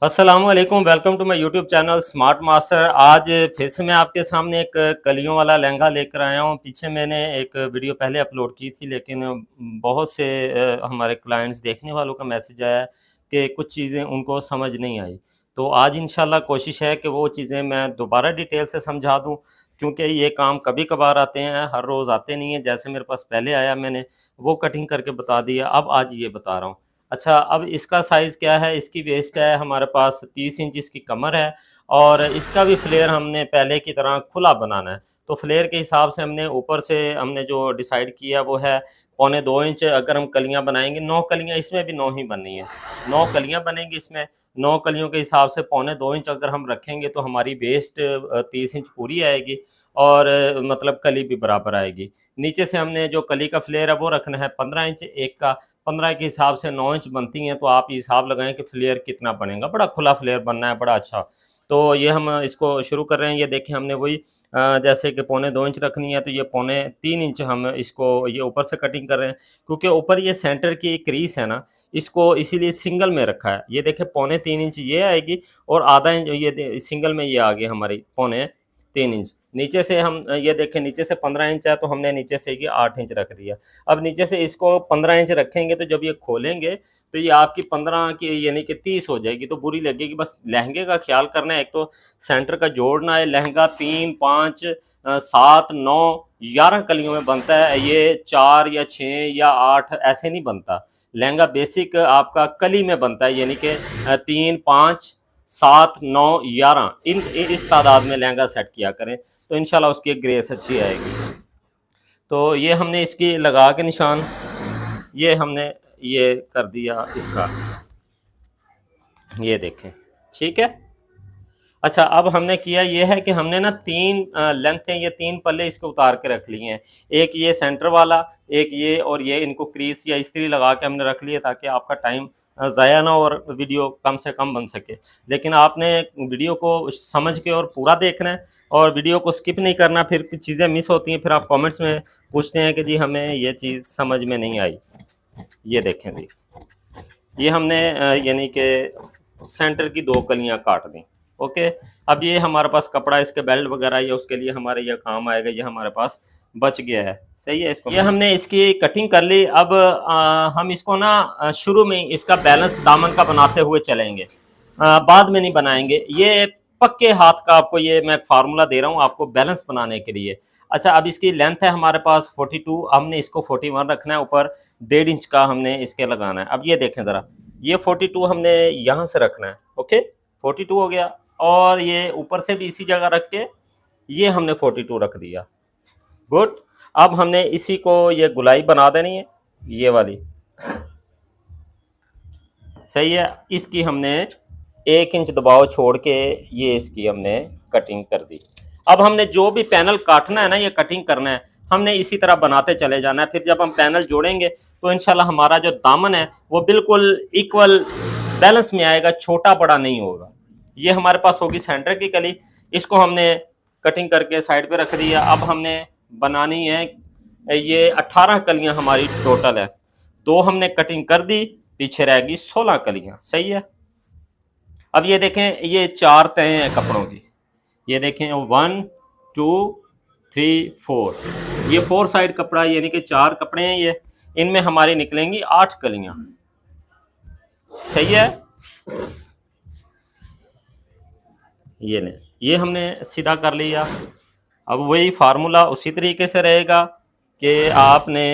अस्सलाम वालेकुम, welcome to my YouTube channel Smart Master. आज फिर से मैं आपके सामने एक कलियों वाला लहंगा लेकर आया हूँ। पीछे मैंने एक वीडियो पहले अपलोड की थी, लेकिन बहुत से हमारे क्लाइंट्स देखने वालों का मैसेज आया कि कुछ चीज़ें उनको समझ नहीं आई। तो आज इंशाल्लाह कोशिश है कि वो चीज़ें मैं दोबारा डिटेल से समझा दूँ, क्योंकि ये काम कभी कभार आते हैं, हर रोज़ आते नहीं हैं। जैसे मेरे पास पहले आया, मैंने वो कटिंग करके बता दिया, अब आज ये बता रहा हूँ। अच्छा, अब इसका साइज़ क्या है, इसकी वेस्ट है हमारे पास 30 इंच इसकी कमर है, और इसका भी फ्लेयर हमने पहले की तरह खुला बनाना है। तो फ्लेयर के हिसाब से हमने ऊपर से हमने जो डिसाइड किया वो है पौने 2 इंच। अगर हम कलियाँ बनाएँगे, 9 कलियाँ, इसमें भी 9 ही बननी है। 9 कलियाँ बनेंगी इसमें, 9 कलियों के हिसाब से पौने 2 इंच अगर हम रखेंगे तो हमारी वेस्ट 30 इंच पूरी आएगी, और मतलब कली भी बराबर आएगी। नीचे से हमने जो कली का फ्लेयर है वो रखना है 15 इंच, एक का 15 के हिसाब से 9 इंच बनती हैं, तो आप ये हिसाब लगाएँ कि फ्लेयर कितना बनेगा। बड़ा खुला फ्लेयर बनना है, बड़ा अच्छा। तो ये हम इसको शुरू कर रहे हैं। ये देखिए, हमने वही जैसे कि पौने 2 इंच रखनी है, तो ये पौने 3 इंच हम इसको ये ऊपर से कटिंग कर रहे हैं, क्योंकि ऊपर ये सेंटर की क्रीज है ना, इसको इसीलिए सिंगल में रखा है। ये देखिए, पौने 3 इंच ये आएगी, और आधा इंच सिंगल में ये आ गई हमारी पौने 3 इंच। नीचे से हम ये देखें, नीचे से 15 इंच है, तो हमने नीचे से ये 8 इंच रख दिया। अब नीचे से इसको 15 इंच रखेंगे, तो जब ये खोलेंगे तो ये आपकी 15 की यानी कि 30 हो जाएगी, तो बुरी लगेगी। बस लहंगे का ख्याल करना है, एक तो सेंटर का जोड़ना है। लहंगा 3, 5, 7, 9, 11 कलियों में बनता है, ये 4 या 6 या 8 ऐसे नहीं बनता। लहंगा बेसिक आपका कली में बनता है, यानी कि 3, 5, 7, 9, 11 इस तादाद में लहंगा सेट किया करें, तो इंशाल्लाह उसकी एक ग्रेस अच्छी आएगी। तो ये हमने इसकी लगा के निशान, ये हमने ये कर दिया इसका, ये देखें, ठीक है। अच्छा, अब हमने किया ये है कि हमने ना 3 लेंथ है, ये 3 पल्ले इसके उतार के रख लिए हैं। एक ये सेंटर वाला, एक ये, और ये इनको क्रीज या इस्त्री लगा के हमने रख लिए, ताकि आपका टाइम ज़ाया ना और वीडियो कम से कम बन सके। लेकिन आपने वीडियो को समझ के और पूरा देखना है, और वीडियो को स्किप नहीं करना। फिर कुछ चीज़ें मिस होती हैं, फिर आप कमेंट्स में पूछते हैं कि जी हमें ये चीज़ समझ में नहीं आई। ये देखें जी, ये हमने यानी कि सेंटर की 2 कलियां काट दी। ओके, अब ये हमारे पास कपड़ा, इसके बेल्ट वगैरह, ये उसके लिए हमारे ये काम आएगा, ये हमारे पास बच गया है। सही है, इसको ये हमने इसकी कटिंग कर ली। अब हम इसको ना शुरू में इसका बैलेंस दामन का बनाते हुए चलेंगे, बाद में नहीं बनाएंगे। ये पक्के हाथ का आपको ये मैं फार्मूला दे रहा हूँ आपको बैलेंस बनाने के लिए। अच्छा, अब इसकी लेंथ है हमारे पास 42, हमने इसको 41 रखना है, ऊपर 1.5 इंच का हमने इसके लगाना है। अब ये देखें ज़रा, ये 42 हमने यहाँ से रखना है। ओके, 42 हो गया, और ये ऊपर से भी इसी जगह रख के ये हमने 42 रख दिया। गुड। अब हमने इसी को ये गुलाई बना देनी है, ये वाली। सही है, इसकी हमने 1 इंच दबाव छोड़ के ये इसकी हमने कटिंग कर दी। अब हमने जो भी पैनल काटना है ना, ये कटिंग करना है, हमने इसी तरह बनाते चले जाना है। फिर जब हम पैनल जोड़ेंगे तो इंशाल्लाह हमारा जो दामन है वो बिल्कुल इक्वल बैलेंस में आएगा, छोटा बड़ा नहीं होगा। ये हमारे पास होगी सेंटर की कली, इसको हमने कटिंग करके साइड पे रख दिया। अब हमने बनानी है, ये 18 कलियां हमारी टोटल है, 2 हमने कटिंग कर दी, पीछे रहेगी 16 कलियां। सही है। अब ये देखें, ये 4 तय हैं कपड़ों की, ये देखें 1, 2, 3, 4, ये 4 साइड कपड़ा, यानी कि 4 कपड़े हैं ये, इनमें हमारी निकलेंगी 8 कलियां। सही है, ये ले, ये हमने सीधा कर लिया। अब वही फार्मूला उसी तरीके से रहेगा कि आपने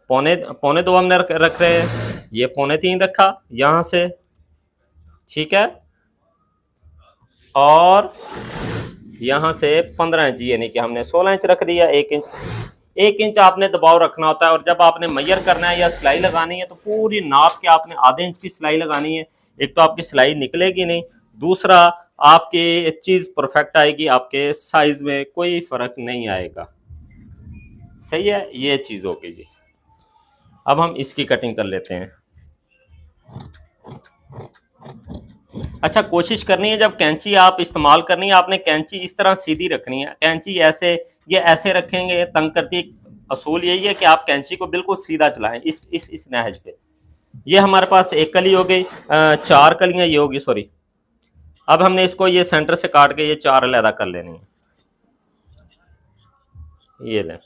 पौने पौने 2 हमने रख रहे हैं, ये पौने 3 रखा यहाँ से, ठीक है, और यहाँ से 15 इंच, यानी कि हमने 16 इंच रख दिया। 1 इंच आपने दबाव रखना होता है, और जब आपने मैयर करना है या सिलाई लगानी है तो पूरी नाप के आपने आधे इंच की सिलाई लगानी है। एक तो आपकी सिलाई निकलेगी नहीं, दूसरा आपकी चीज़ परफेक्ट आएगी, आपके साइज में कोई फर्क नहीं आएगा। सही है, ये चीज़ होगी जी। अब हम इसकी कटिंग कर लेते हैं। अच्छा, कोशिश करनी है जब कैंची आप इस्तेमाल करनी है, आपने कैंची इस तरह सीधी रखनी है। कैंची ऐसे, ये ऐसे रखेंगे तंग करती, असूल यही है कि आप कैंची को बिल्कुल सीधा चलाएं, इस नहज पे। ये हमारे पास एक कली हो गई, चार कलियां ये होगी, सॉरी। अब हमने इसको ये सेंटर से काट के ये चार अलहदा कर लेनी है। ये लें,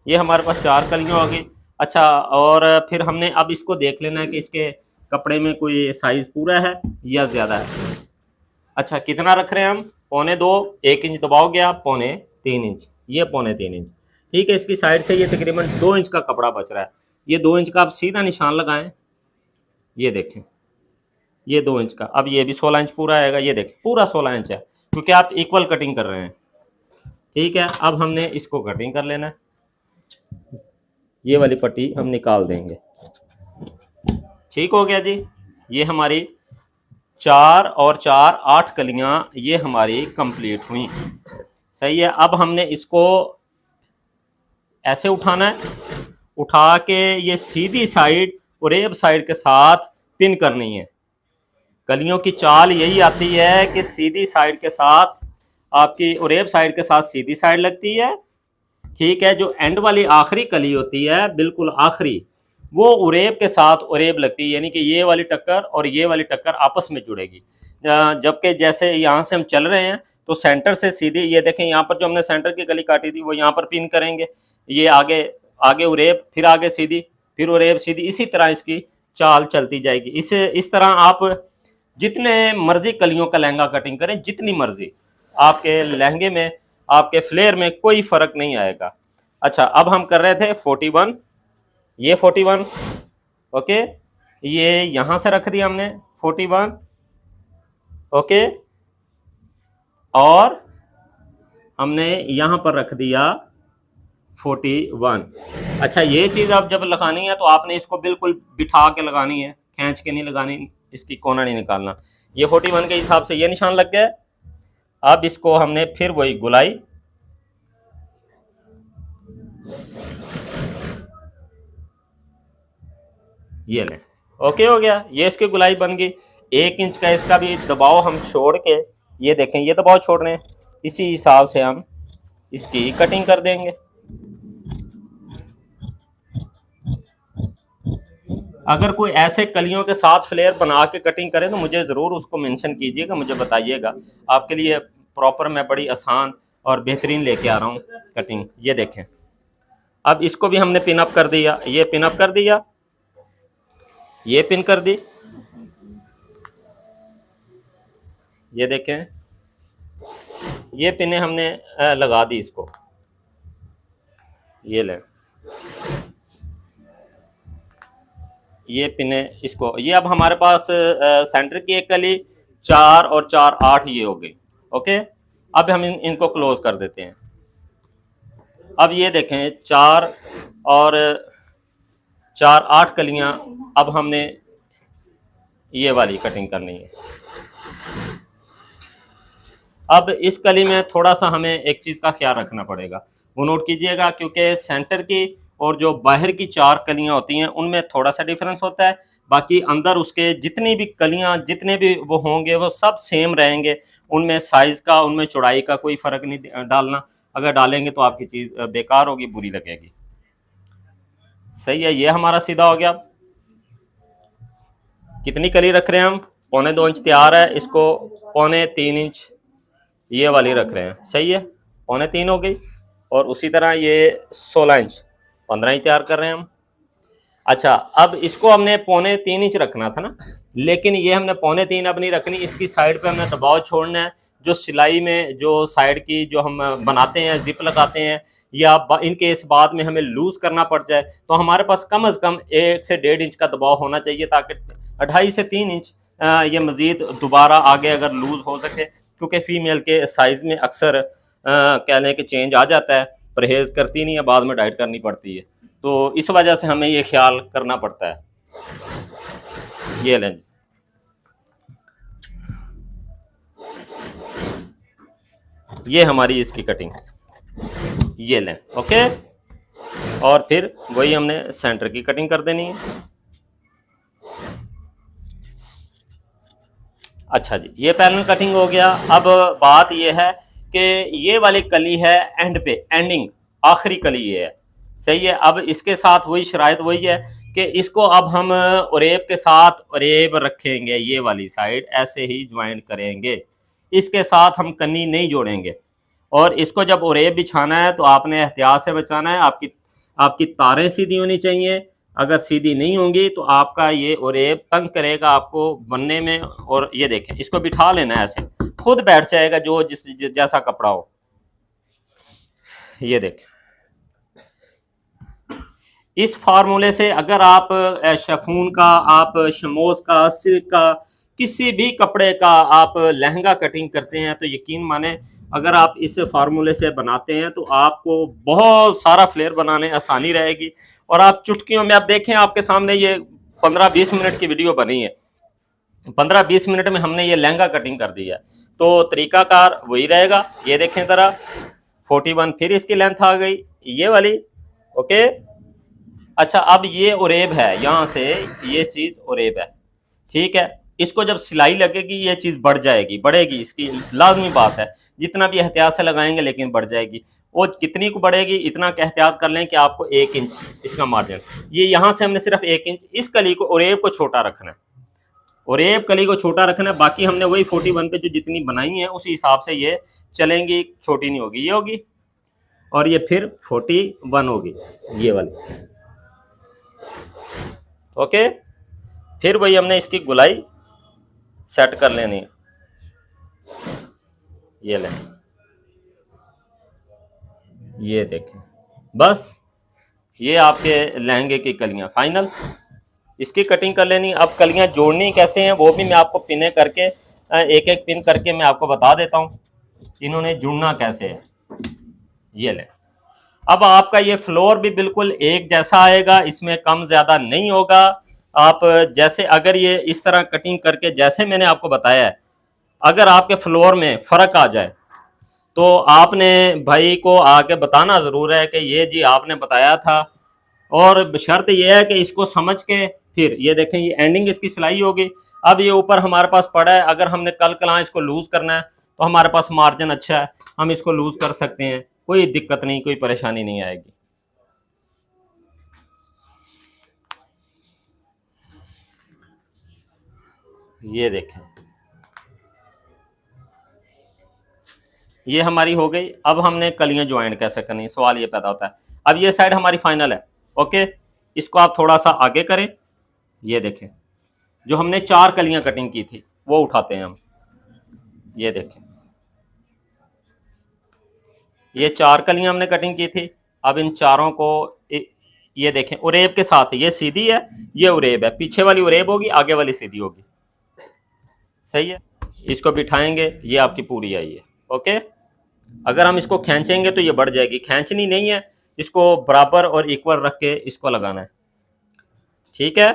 ये हमारे पास चार कलियां होगी। अच्छा, और फिर हमने अब इसको देख लेना है कि इसके कपड़े में कोई साइज पूरा है या ज्यादा है। अच्छा, कितना रख रहे हैं हम? 1.25, 1 इंच दबाव गया, 2.25 इंच, ये 2.25 इंच। ठीक है, इसकी साइड से ये तकरीबन 2 इंच का कपड़ा बच रहा है। ये 2 इंच का आप सीधा निशान लगाएं, ये देखें, ये 2 इंच का। अब ये भी 16 इंच पूरा आएगा, ये देखें पूरा 16 इंच है, क्योंकि आप इक्वल कटिंग कर रहे हैं। ठीक है, अब हमने इसको कटिंग कर लेना है। ये वाली पट्टी हम निकाल देंगे। ठीक हो गया जी। ये हमारी 4 और 4 8 कलियां ये हमारी कंप्लीट हुई। सही है। अब हमने इसको ऐसे उठाना है, उठा के ये सीधी साइड उरेब साइड के साथ पिन करनी है। कलियों की चाल यही आती है कि सीधी साइड के साथ, आपकी उरेब साइड के साथ सीधी साइड लगती है। ठीक है, जो एंड वाली आखिरी कली होती है, बिल्कुल आखिरी, वो उरेब के साथ उरेब लगती है, यानी कि ये वाली टक्कर और ये वाली टक्कर आपस में जुड़ेगी। जबकि जैसे यहाँ से हम चल रहे हैं तो सेंटर से सीधी, ये देखें यहाँ पर जो हमने सेंटर की कली काटी थी वो यहाँ पर पिन करेंगे। ये आगे आगे उरेब, फिर आगे सीधी, फिर उरेब सीधी, इसी तरह इसकी चाल चलती जाएगी। इस तरह आप जितने मर्जी कलियों का लहंगा कटिंग करें, जितनी मर्जी, आपके लहंगे में, आपके फ्लेयर में कोई फर्क नहीं आएगा। अच्छा, अब हम कर रहे थे 41, ये 41, ओके, ये यहां से रख दिया हमने 41, ओके, और हमने यहां पर रख दिया 41। अच्छा, ये चीज अब जब लगानी है तो आपने इसको बिल्कुल बिठा के लगानी है, खींच के नहीं लगानी, इसकी कोना नहीं निकालना। ये 41 के हिसाब से ये निशान लग गया। अब इसको हमने फिर वही गुलाई, ये लें, ओके हो गया। ये इसकी गुलाई बन गई। 1 इंच का इसका भी दबाव हम छोड़ के, ये देखें ये दबाव छोड़ रहे हैं, इसी हिसाब से हम इसकी कटिंग कर देंगे। अगर कोई ऐसे कलियों के साथ फ्लेयर बना के कटिंग करे तो मुझे ज़रूर उसको मेंशन कीजिएगा, मुझे बताइएगा। आपके लिए प्रॉपर मैं बड़ी आसान और बेहतरीन लेके आ रहा हूँ कटिंग। ये देखें, अब इसको भी हमने पिन अप कर दिया, ये पिन अप कर दिया, ये पिन कर दी, ये देखें ये पिने हमने लगा दी इसको, ये लें, ये पिने इसको, ये अब हमारे पास सेंटर की एक कली 4 और 4 8 ये हो गई। ओके, अब हम इनको क्लोज कर देते हैं। अब ये देखें 4 और 4 8 कलियां, अब हमने ये वाली कटिंग करनी है। अब इस कली में थोड़ा सा हमें एक चीज़ का ख्याल रखना पड़ेगा, वो नोट कीजिएगा, क्योंकि सेंटर की और जो बाहर की 4 कलियां होती हैं उनमें थोड़ा सा डिफरेंस होता है। बाकी अंदर उसके जितनी भी कलियां, जितने भी वो होंगे वो सब सेम रहेंगे। उनमें साइज़ का, उनमें चौड़ाई का कोई फ़र्क नहीं डालना। अगर डालेंगे तो आपकी चीज़ बेकार होगी, बुरी लगेगी। सही है, ये हमारा सीधा हो गया। कितनी कली रख रहे हैं हम? 2.25 इंच तैयार है, इसको 2.25 इंच ये वाली रख रहे हैं। सही है, 2.25 हो गई। और उसी तरह ये 16 इंच, 15 इंच तैयार कर रहे हैं हम। अच्छा, अब इसको हमने 2.25 इंच रखना था ना, लेकिन ये हमने 2.25 अब नहीं रखनी, इसकी साइड पे हमने दबाव छोड़ना है। जो सिलाई में जो साइड की जो हम बनाते हैं, जिप लगाते हैं, या इनके इस बाद में हमें लूज करना पड़ जाए, तो हमारे पास कम से कम 1 से 1.5 इंच का दबाव होना चाहिए, ताकि 2.5 से 3 इंच ये मज़ीद दोबारा आगे अगर लूज हो सके। क्योंकि फ़ीमेल के साइज़ में अक्सर कह लें कि चेंज आ जाता है, परहेज़ करती नहीं है, बाद में डाइट करनी पड़ती है, तो इस वजह से हमें ये ख्याल करना पड़ता है। ये लें, ये हमारी इसकी कटिंग, ये लें, ओके। और फिर वही हमने सेंटर की कटिंग कर देनी है। अच्छा जी, ये पैनल कटिंग हो गया। अब बात ये है कि ये वाली कली है एंड पे, एंडिंग, आखिरी कली ये है। सही है। अब इसके साथ वही शराइत वही है कि इसको अब हम ओरेब के साथ ओरेब रखेंगे, ये वाली साइड ऐसे ही ज्वाइन करेंगे, इसके साथ हम कन्नी नहीं जोड़ेंगे। और इसको जब ओरेब बिछाना है तो आपने एहतियात से बचाना है, आपकी आपकी तारें सीधी होनी चाहिए। अगर सीधी नहीं होंगी तो आपका ये ओरेब तंग करेगा आपको बनने में। और ये देखें, इसको बिठा लेना है, ऐसे खुद बैठ जाएगा जो जैसा कपड़ा हो। ये देखें, इस फार्मूले से अगर आप शेफून का, आप शमोज का, सिल्क का, किसी भी कपड़े का आप लहंगा कटिंग करते हैं तो यकीन माने अगर आप इस फार्मूले से बनाते हैं तो आपको बहुत सारा फ्लेयर बनाने आसानी रहेगी। और आप चुटकियों में, आप देखें आपके सामने ये 15-20 मिनट की वीडियो बनी है, 15-20 मिनट में हमने ये लहंगा कटिंग कर दिया। तो तरीकाकार वही रहेगा। ये देखें ज़रा, 41 फिर इसकी लेंथ आ गई ये वाली। ओके, अच्छा अब ये ओरेब है, यहां से ये चीज ओरेब है, ठीक है। इसको जब सिलाई लगेगी ये चीज बढ़ जाएगी, बढ़ेगी, इसकी लाजमी बात है। जितना भी एहतियात से लगाएंगे लेकिन बढ़ जाएगी। वो कितनी को बढ़ेगी, इतना का एहतियात कर लें कि आपको 1 इंच इसका मार्जिन, ये यहां से हमने सिर्फ 1 इंच इस कली को, ओरेब को छोटा रखना है, ओरेब कली को छोटा रखना है। बाकी हमने वही 41 पे जो जितनी बनाई है उसी हिसाब से ये चलेंगी, छोटी नहीं होगी, ये होगी। और ये फिर 41 होगी ये वाली। ओके, फिर वही हमने इसकी गुलाई सेट कर लेनी है। ये लें, ये देखें, बस ये आपके लहंगे की कलियां फाइनल। इसकी कटिंग कर लेनी। अब कलियां जोड़नी कैसे हैं वो भी मैं आपको पिने करके, एक एक पिन करके मैं आपको बता देता हूँ इन्होंने जुड़ना कैसे है। ये लें, अब आपका ये फ्लोर भी बिल्कुल एक जैसा आएगा, इसमें कम ज़्यादा नहीं होगा। आप जैसे अगर ये इस तरह कटिंग करके जैसे मैंने आपको बताया है, अगर आपके फ्लोर में फ़र्क आ जाए तो आपने भाई को आके बताना ज़रूर है कि ये जी आपने बताया था। और शर्त यह है कि इसको समझ के फिर ये देखें, ये एंडिंग इसकी सिलाई होगी। अब ये ऊपर हमारे पास पड़ा है, अगर हमने कल कला इसको लूज़ करना है तो हमारे पास मार्जिन अच्छा है, हम इसको लूज़ कर सकते हैं, कोई दिक्कत नहीं, कोई परेशानी नहीं आएगी। ये देखें, ये हमारी हो गई। अब हमने कलियां ज्वाइन कैसे करनी, सवाल ये पैदा होता है। अब ये साइड हमारी फाइनल है। ओके, इसको आप थोड़ा सा आगे करें। ये देखें, जो हमने 4 कलियां कटिंग की थी वो उठाते हैं हम। ये देखें, ये 4 कलियां हमने कटिंग की थी। अब इन चारों को ये देखें, उरेब के साथ, ये सीधी है, ये उरेब है, पीछे वाली उरेब होगी, आगे वाली सीधी होगी। सही है, इसको बिठाएंगे, ये आपकी पूरी आई है। ओके, अगर हम इसको खींचेंगे तो ये बढ़ जाएगी, खींचनी नहीं है, इसको बराबर और इक्वल रख के इसको लगाना है। ठीक है,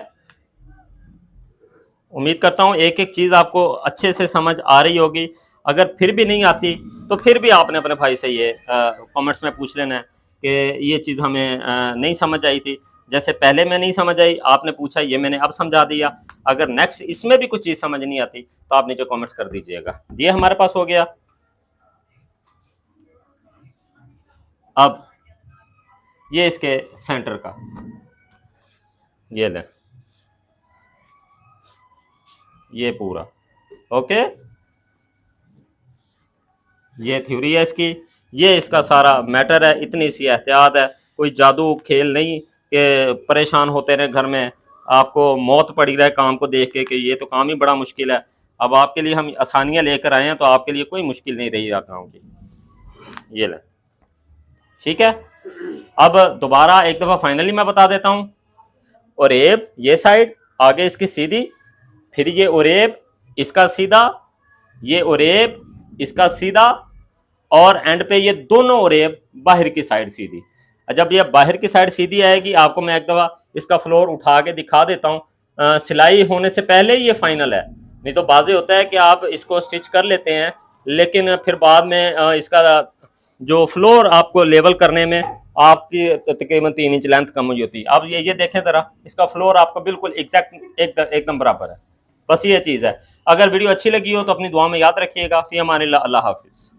उम्मीद करता हूँ एक एक चीज़ आपको अच्छे से समझ आ रही होगी। अगर फिर भी नहीं आती तो फिर भी आपने अपने भाई से ये कमेंट्स में पूछ लेना है कि ये चीज़ हमें नहीं समझ आई थी। जैसे पहले में नहीं समझ आई, आपने पूछा, ये मैंने अब समझा दिया। अगर नेक्स्ट इसमें भी कुछ चीज़ समझ नहीं आती तो आप नीचे कमेंट्स कर दीजिएगा। ये हमारे पास हो गया। अब ये इसके सेंटर का, ये लें, ये पूरा। ओके, ये थ्योरी है इसकी, ये इसका सारा मैटर है। इतनी सी एहतियात है, कोई जादू खेल नहीं कि परेशान होते रहे घर में, आपको मौत पड़ी रहे काम को देख के कि ये तो काम ही बड़ा मुश्किल है। अब आपके लिए हम आसानियां लेकर आए हैं तो आपके लिए कोई मुश्किल नहीं रही काम की। ये लें, ठीक है। अब दोबारा एक दफ़ा फाइनली मैं बता देता हूँ। ओरेब ये साइड आगे इसकी सीधी, फिर ये ओरेब इसका सीधा, ये ओरेब इसका सीधा, और एंड पे ये दोनों ओरेब बाहर की साइड सीधी। जब ये बाहर की साइड सीधी आएगी, आपको मैं एक दफ़ा इसका फ्लोर उठा के दिखा देता हूँ। सिलाई होने से पहले ही ये फाइनल है, नहीं तो बाज़े होता है कि आप इसको स्टिच कर लेते हैं लेकिन फिर बाद में इसका जो फ्लोर आपको लेवल करने में आपकी तकरीबन 3 इंच लेंथ कम हुई होती है। अब ये देखें ज़रा, इसका फ्लोर आपको बिल्कुल एग्जैक्ट एकदम बराबर है। बस ये चीज़ है। अगर वीडियो अच्छी लगी हो तो अपनी दुआ में याद रखिएगा। फ़ी अमानिल्लाह, अल्लाह हाफिज़।